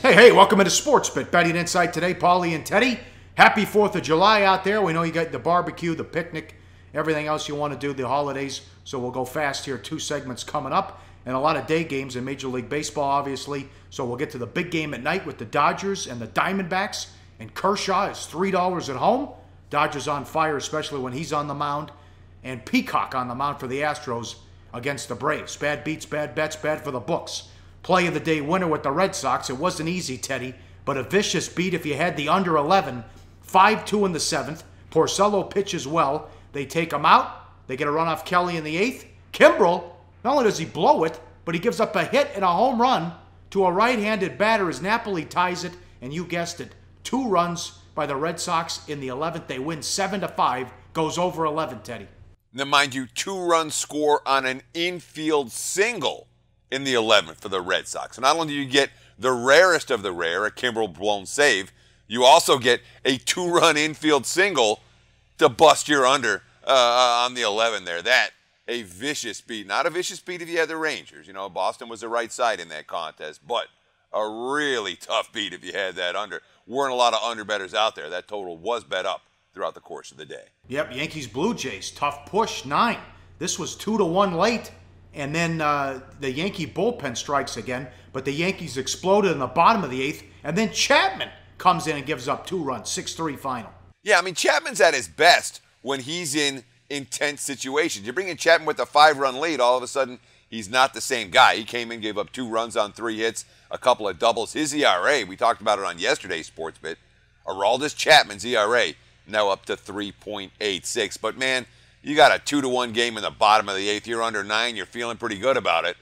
Hey, welcome into Sports Bet Betting Insight today. Pauly and Teddy. Happy 4th of July out there. We know you got the barbecue, the picnic, everything else you want to do, the holidays. So we'll go fast here. 2 segments coming up and a lot of day games in Major League Baseball, obviously. So we'll get to the big game at night with the Dodgers and the Diamondbacks. And Kershaw is $3 at home. Dodgers on fire, especially when he's on the mound. And Peacock on the mound for the Astros against the Braves. Bad beats, bad bets, bad for the books. Play of the day winner with the Red Sox. It wasn't easy, Teddy, but a vicious beat if you had the under 11. 5-2 in the 7th. Porcello pitches well. They take him out. They get a run off Kelly in the 8th. Kimbrel, not only does he blow it, but he gives up a hit and a home run to a right-handed batter as Napoli ties it. And you guessed it, 2 runs by the Red Sox in the 11th. They win 7-5. Goes over 11, Teddy. Now, mind you, 2-run score on an infield single in the 11th for the Red Sox. So not only do you get the rarest of the rare, a Kimbrel blown save, you also get a 2-run infield single to bust your under on the 11 there. That, a vicious beat. Not a vicious beat if you had the Rangers. You know, Boston was the right side in that contest, but a really tough beat if you had that under. Weren't a lot of under bettors out there. That total was bet up throughout the course of the day. Yep, Yankees Blue Jays, tough push, 9. This was 2-1 late. And then the Yankee bullpen strikes again, but the Yankees exploded in the bottom of the 8th, and then Chapman comes in and gives up 2 runs, 6-3 final. Yeah, I mean, Chapman's at his best when he's in intense situations. You bring in Chapman with a 5-run lead, all of a sudden, he's not the same guy. He came in, gave up 2 runs on 3 hits, a couple of doubles. His ERA, we talked about it on yesterday's Sports Bet, Aroldis Chapman's ERA now up to 3.86. But, man, you got a 2-1 game in the bottom of the 8th. You're under 9. You're feeling pretty good about it.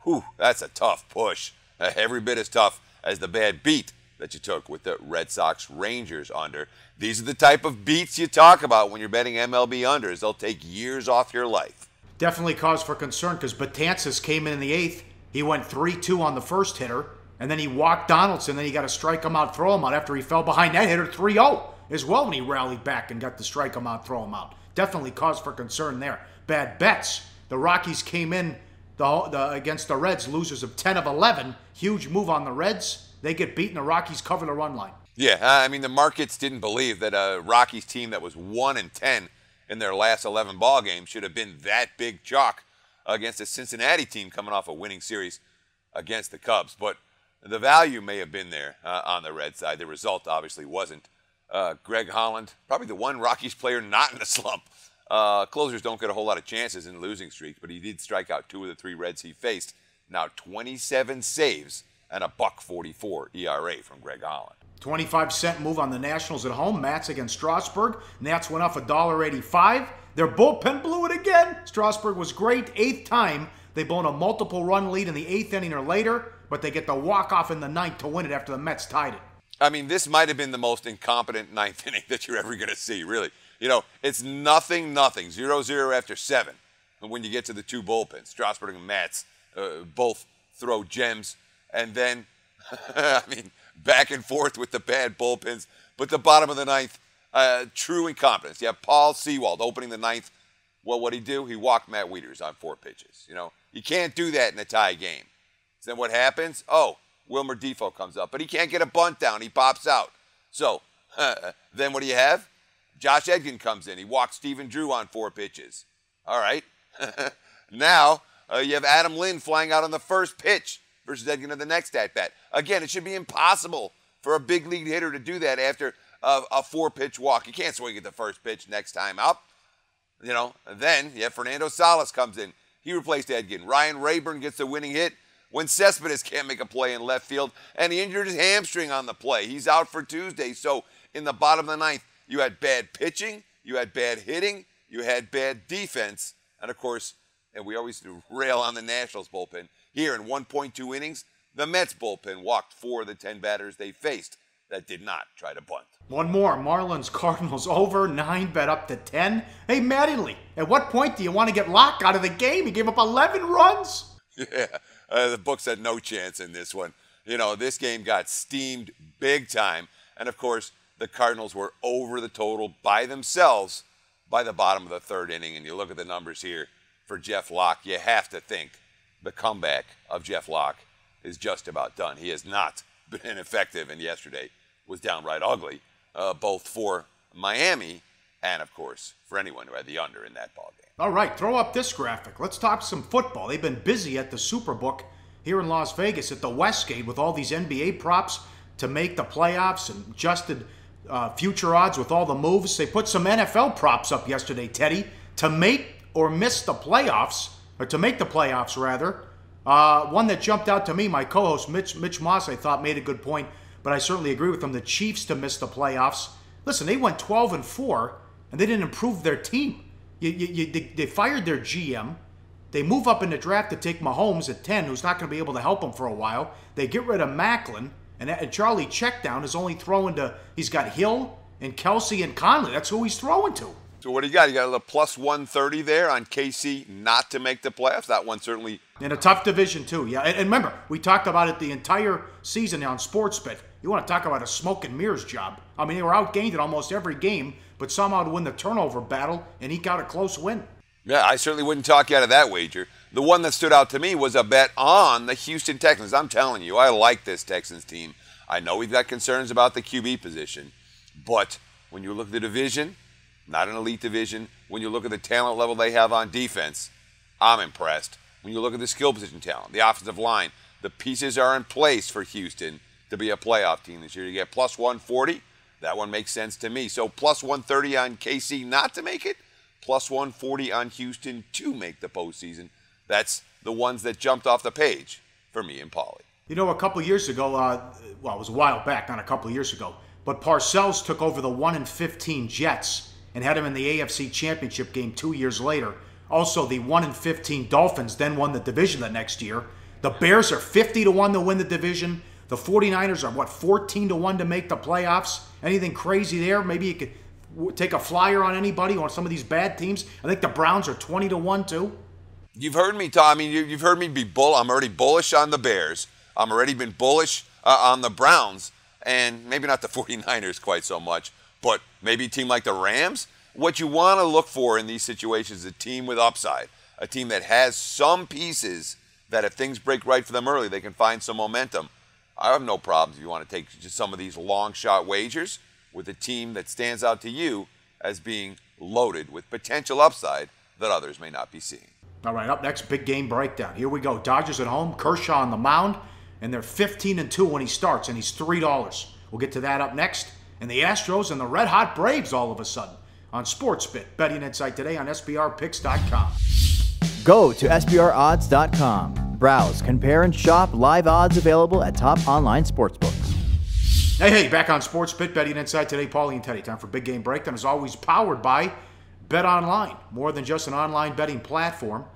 Whew, that's a tough push. Every bit as tough as the bad beat that you took with the Red Sox Rangers under. These are the type of beats you talk about when you're betting MLB unders. They'll take years off your life. Definitely cause for concern because Betances came in the 8th. He went 3-2 on the first hitter, and then he walked Donaldson. Then he got to strike him out, throw him out after he fell behind that hitter 3-0 as well when he rallied back and got to strike him out, throw him out. Definitely cause for concern there. Bad bets. The Rockies came in against the Reds, losers of 10 of 11. Huge move on the Reds. They get beaten. The Rockies cover the run line. Yeah, I mean, the markets didn't believe that a Rockies team that was 1-10 in their last 11 ball games should have been that big chalk against a Cincinnati team coming off a winning series against the Cubs. But the value may have been there on the Red side. The result obviously wasn't. Greg Holland, probably the one Rockies player not in a slump. Closers don't get a whole lot of chances in losing streaks, but he did strike out 2 of the 3 Reds he faced. Now 27 saves and a .44 ERA from Greg Holland. 25-cent move on the Nationals at home. Mats against Strasburg. Nats went off $1.85. Their bullpen blew it again. Strasburg was great. 8th time. They blown a multiple run lead in the 8th inning or later, but they get the walk-off in the 9th to win it after the Mets tied it. I mean, this might have been the most incompetent 9th inning that you're ever going to see, really. You know, it's nothing, 0-0 after 7. And when you get to the 2 bullpens, Strasburg and Mats both throw gems. And then, I mean, back and forth with the bad bullpens. But the bottom of the 9th, true incompetence. You have Paul Sewald opening the 9th. Well, what'd he do? He walked Matt Wieters on 4 pitches. You know, you can't do that in a tie game. So then what happens? Oh, Wilmer Defoe comes up, but he can't get a bunt down. He pops out. So then what do you have? Josh Edgin comes in. He walks Stephen Drew on 4 pitches. All right. Now you have Adam Lynn flying out on the first pitch versus Edgin on the next at-bat. Again, it should be impossible for a big league hitter to do that after a 4-pitch walk. You can't swing at the first pitch next time up. You know, and then you have Fernando Salas comes in. He replaced Edgin. Ryan Rayburn gets the winning hit when Cespedes can't make a play in left field, and he injured his hamstring on the play. He's out for Tuesday. So in the bottom of the 9th, you had bad pitching, you had bad hitting, you had bad defense, and of course, and we always rail on the Nationals bullpen. Here in 1.2 innings, the Mets bullpen walked 4 of the 10 batters they faced that did not try to bunt. One more. Marlins Cardinals over. 9 bet up to 10. Hey, Mattingly, at what point do you want to get Locke out of the game? He gave up 11 runs. Yeah, the books had no chance in this one. You know, this game got steamed big time. And, of course, the Cardinals were over the total by themselves by the bottom of the 3rd inning. And you look at the numbers here for Jeff Locke, you have to think the comeback of Jeff Locke is just about done. He has not been effective, and yesterday was downright ugly, both for Miami and, of course, for anyone who had the under in that ballgame. All right, throw up this graphic. Let's talk some football. They've been busy at the Superbook here in Las Vegas at the Westgate with all these NBA props to make the playoffs and adjusted future odds with all the moves. They put some NFL props up yesterday, Teddy, to make or miss the playoffs, or to make the playoffs, rather. One that jumped out to me, my co-host Mitch Moss, I thought made a good point, but I certainly agree with him. The Chiefs to miss the playoffs. Listen, they went 12-4, and they didn't improve their team. They fired their GM. They move up in the draft to take Mahomes at 10, who's not going to be able to help them for a while. They get rid of Macklin, and Charlie Checkdown is only throwing to, he's got Hill and Kelsey and Conley. That's who he's throwing to. So what do you got? You got a little plus 130 there on KC not to make the playoffs. That one certainly. In a tough division, too. Yeah, and remember, we talked about it the entire season on SportsBet. You want to talk about a smoke and mirrors job. I mean, they were outgained in almost every game, but somehow to win the turnover battle and eke out a close win. Yeah, I certainly wouldn't talk you out of that wager. The one that stood out to me was a bet on the Houston Texans. I'm telling you, I like this Texans team. I know we've got concerns about the QB position, but when you look at the division, not an elite division, when you look at the talent level they have on defense, I'm impressed. When you look at the skill position talent, the offensive line, the pieces are in place for Houston to be a playoff team this year. You get plus 140, that one makes sense to me. So plus 130 on KC not to make it, plus 140 on Houston to make the postseason. That's the ones that jumped off the page for me and Pauly. You know, a couple years ago, well, it was a while back, not a couple years ago, but Parcells took over the 1-15 Jets and had him in the AFC Championship game 2 years later. Also, the 1-15 Dolphins then won the division the next year. The Bears are 50-1 to win the division. The 49ers are, 14-1 to make the playoffs? Anything crazy there? Maybe you could take a flyer on anybody on some of these bad teams. I think the Browns are 20-1 too. You've heard me, Tom. I mean, you've heard me be bull. I'm already bullish on the Bears. I'm already been bullish on the Browns, and maybe not the 49ers quite so much, but maybe a team like the Rams. What you want to look for in these situations is a team with upside, a team that has some pieces that if things break right for them early, they can find some momentum. I have no problems if you want to take just some of these long shot wagers with a team that stands out to you as being loaded with potential upside that others may not be seeing. All right, up next, big game breakdown. Here we go. Dodgers at home, Kershaw on the mound, and they're 15-2 when he starts, and he's $3. We'll get to that up next. And the Astros and the red-hot Braves all of a sudden on SportsBet. Betting Insight today on SBRPicks.com. Go to SBROdds.com. Browse, compare, and shop live odds available at top online sportsbooks. Hey, back on SportsBet. Betting Insight today, Pauly and Teddy. Time for big game breakdown. As always, powered by Bet Online. More than just an online betting platform.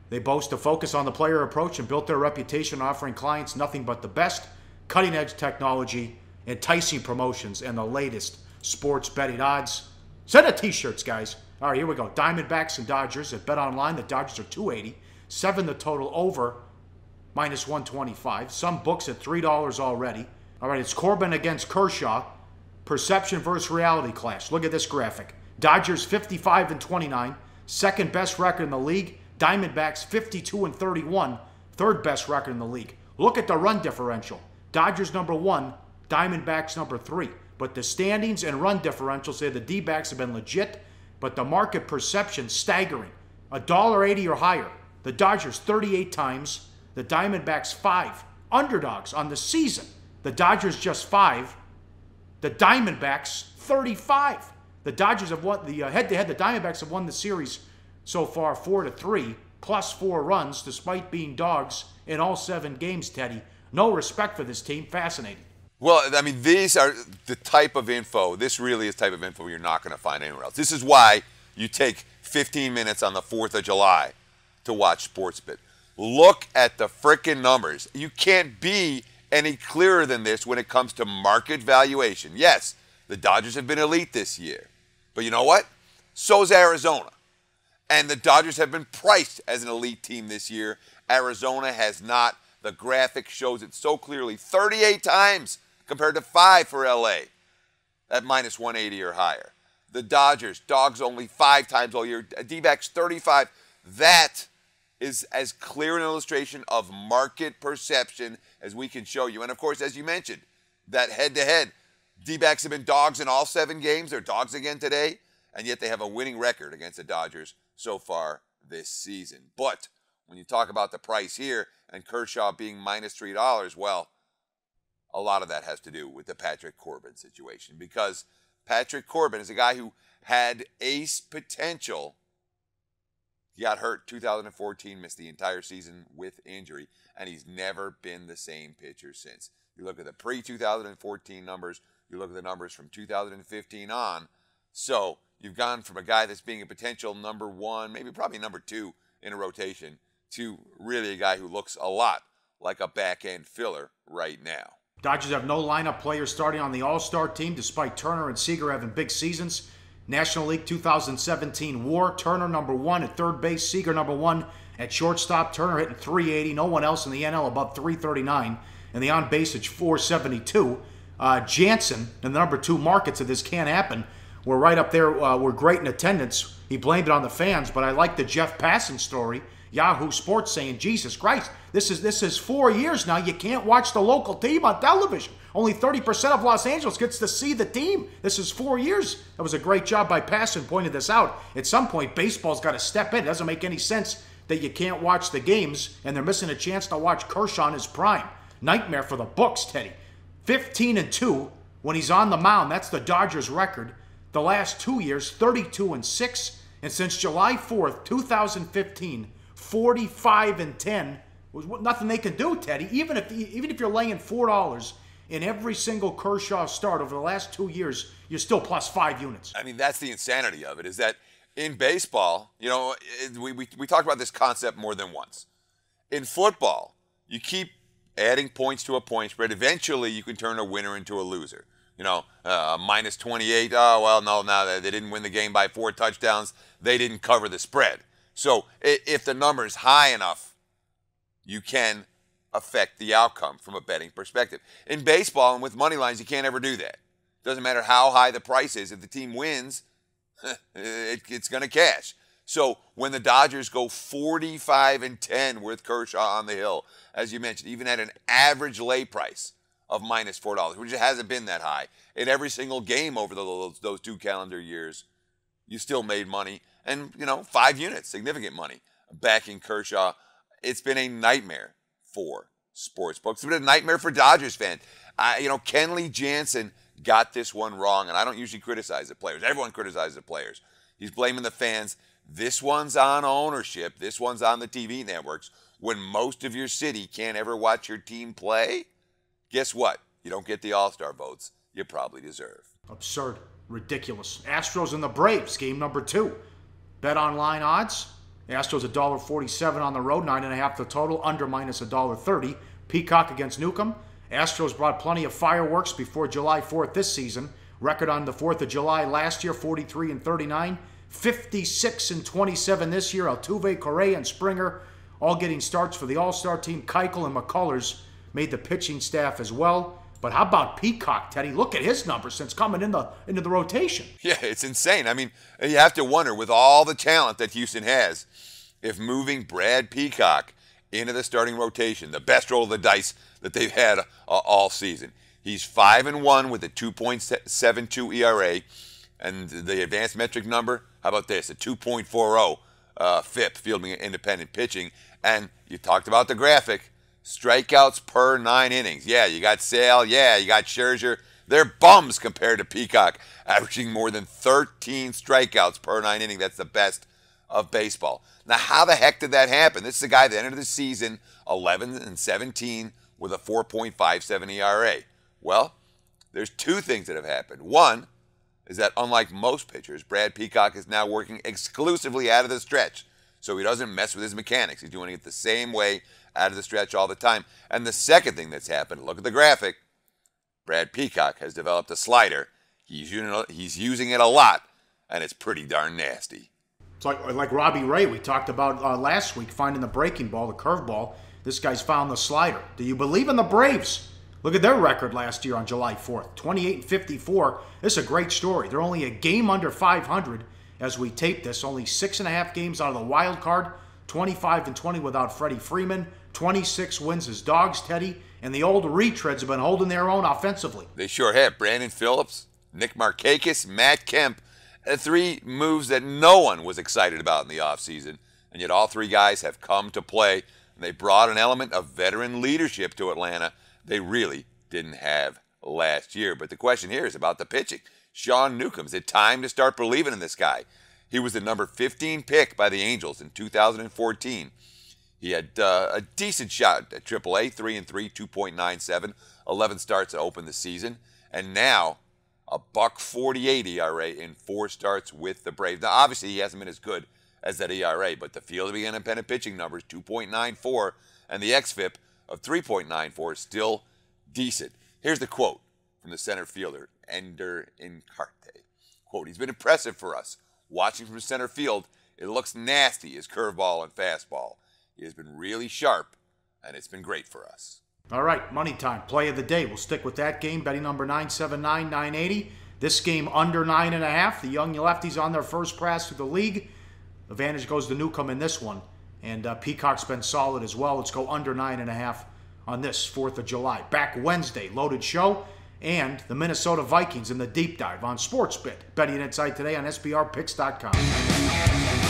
They boast a focus on the player approach and built their reputation offering clients nothing but the best, cutting-edge technology, enticing promotions, and the latest sports betting odds. Send the t-shirts, guys. All right, here we go. Diamondbacks and Dodgers at Bet Online. The Dodgers are $2.80. 7 the total over, minus 125. Some books at $3 already. All right, it's Corbin against Kershaw. Perception versus reality clash. Look at this graphic. Dodgers 55-29. Second best record in the league. Diamondbacks 52-31. Third best record in the league. Look at the run differential. Dodgers number 1. Diamondbacks number 3. But the standings and run differential say the D-backs have been legit, but the market perception staggering. $1.80 or higher. The Dodgers 38 times. The Diamondbacks 5. Underdogs on the season. The Dodgers just 5. The Diamondbacks 35. The Dodgers have won the head-to-head. The Diamondbacks have won the series so far 4-3, plus 4 runs, despite being dogs in all 7 games, Teddy. No respect for this team. Fascinating. Well, I mean, these are the type of info. This really is the type of info you're not going to find anywhere else. This is why you take 15 minutes on the 4th of July to watch SportsBet. Look at the frickin' numbers. You can't be any clearer than this when it comes to market valuation. Yes, the Dodgers have been elite this year. But you know what? So's Arizona. And the Dodgers have been priced as an elite team this year. Arizona has not. The graphic shows it so clearly. 38 times compared to 5 for LA at minus 180 or higher. The Dodgers, dogs only 5 times all year. D-backs 35. That is as clear an illustration of market perception as we can show you. And, of course, as you mentioned, that head-to-head, D-backs have been dogs in all 7 games. They're dogs again today, and yet they have a winning record against the Dodgers so far this season. But when you talk about the price here and Kershaw being minus $3, well, a lot of that has to do with the Patrick Corbin situation, because Patrick Corbin is a guy who had ace potential. He got hurt 2014, missed the entire season with injury, and he's never been the same pitcher since. You look at the pre-2014 numbers, you look at the numbers from 2015 on. So you've gone from a guy that's being a potential number 1, maybe probably number 2 in a rotation, to really a guy who looks a lot like a back-end filler right now. Dodgers have no lineup players starting on the All-Star team, despite Turner and Seager having big seasons. National League 2017 WAR, Turner number 1 at third base, Seager number 1 at shortstop. Turner hitting .380, no one else in the NL above .339, and the on-base at .472. Jansen, in the number 2 markets of this can't happen, we're right up there. We're great in attendance. He blamed it on the fans, but I like the Jeff Passan story. Yahoo Sports saying, Jesus Christ, this is 4 years now. You can't watch the local team on television. Only 30% of Los Angeles gets to see the team. This is 4 years. That was a great job by Passan pointing this out. At some point, baseball's got to step in. It doesn't make any sense that you can't watch the games, and they're missing a chance to watch Kershaw in his prime. Nightmare for the books, Teddy. 15-2 when he's on the mound. That's the Dodgers record. The last 2 years, 32-6. And since July 4th, 2015, 45-10. Was nothing they can do, Teddy. Even if you're laying $4 in every single Kershaw start over the last 2 years, you're still plus 5 units. I mean, that's the insanity of it, is that in baseball, you know, we talked about this concept more than once. In football, you keep adding points to a point spread. Eventually, you can turn a winner into a loser. You know, minus 28, oh, well, no, they didn't win the game by 4 touchdowns. They didn't cover the spread. So if the number is high enough, you can affect the outcome from a betting perspective. In baseball and with money lines, you can't ever do that. Doesn't matter how high the price is. If the team wins, it's going to cash. So when the Dodgers go 45-10 with Kershaw on the hill, as you mentioned, even at an average lay price of minus $4, which hasn't been that high, in every single game over those 2 calendar years, you still made money. And, you know, 5 units, significant money, backing Kershaw. It's been a nightmare for sportsbooks. It's been a nightmare for Dodgers fans. You know, Kenley Jansen got this one wrong, and I don't usually criticize the players. Everyone criticizes the players. He's blaming the fans. This one's on ownership. This one's on the TV networks. When most of your city can't ever watch your team play, guess what? You don't get the All-Star votes you probably deserve. Absurd. Ridiculous. Astros and the Braves, game number 2. Bet online odds. Astros $1.47 on the road, 9.5 the total, under minus $1.30. Peacock against Newcomb. Astros brought plenty of fireworks before July 4th this season. Record on the 4th of July last year, 43-39. 56-27 this year. Altuve, Correa, and Springer all getting starts for the All-Star team. Keuchel and McCullers made the pitching staff as well. But how about Peacock, Teddy? Look at his numbers since coming into the rotation. Yeah, it's insane. I mean, you have to wonder, with all the talent that Houston has, if moving Brad Peacock into the starting rotation, the best roll of the dice that they've had all season. He's 5-1 with a 2.72 ERA, and the advanced metric number, how about this, a 2.40 FIP, fielding independent pitching. And you talked about the graphic. Strikeouts per 9 innings. Yeah, you got Sale. Yeah, you got Scherzer. They're bums compared to Peacock, averaging more than 13 strikeouts per 9 innings. That's the best of baseball. Now, how the heck did that happen? This is a guy that entered the season 11-17 with a 4.57 ERA. Well, there's 2 things that have happened. One is that, unlike most pitchers, Brad Peacock is now working exclusively out of the stretch, so he doesn't mess with his mechanics. He's doing it the same way out of the stretch all the time. And the second thing that's happened, look at the graphic, Brad Peacock has developed a slider. He's using it a lot, and it's pretty darn nasty. It's like Robbie Ray we talked about last week, finding the breaking ball, the curveball. This guy's found the slider. Do you believe in the Braves? Look at their record last year on July 4th, 28-54. This is a great story. They're only a game under 500 as we tape this, only 6.5 games out of the wild card. 25-20 without Freddie Freeman. 26 wins as Dogs, Teddy. And the old retreads have been holding their own offensively. They sure have. Brandon Phillips, Nick Markakis, Matt Kemp. Three moves that no one was excited about in the offseason. And yet all three guys have come to play. And they brought an element of veteran leadership to Atlanta they really didn't have last year. But the question here is about the pitching. Sean Newcomb's had time to start believing in this guy. He was the number 15 pick by the Angels in 2014. He had a decent shot at AAA, 3-3, 2.97, 11 starts to open the season, and now a .148 ERA in 4 starts with the Braves. Now, obviously, he hasn't been as good as that ERA, but the field of the independent pitching numbers, 2.94, and the xFIP of 3.94 is still decent. Here's the quote from the center fielder, Ender Incarte. Quote, "He's been impressive for us. Watching from center field, it looks nasty, his curveball and fastball. He has been really sharp, and it's been great for us." All right, money time. Play of the day. We'll stick with that game. Betting number 979, 980. This game under 9.5. The young lefties on their first pass through the league. Advantage goes to Newcomb in this one. And Peacock's been solid as well. Let's go under 9.5 on this 4th of July. Back Wednesday, loaded show. And the Minnesota Vikings in the deep dive on SportsBit. Betting Insight today on SBRPicks.com.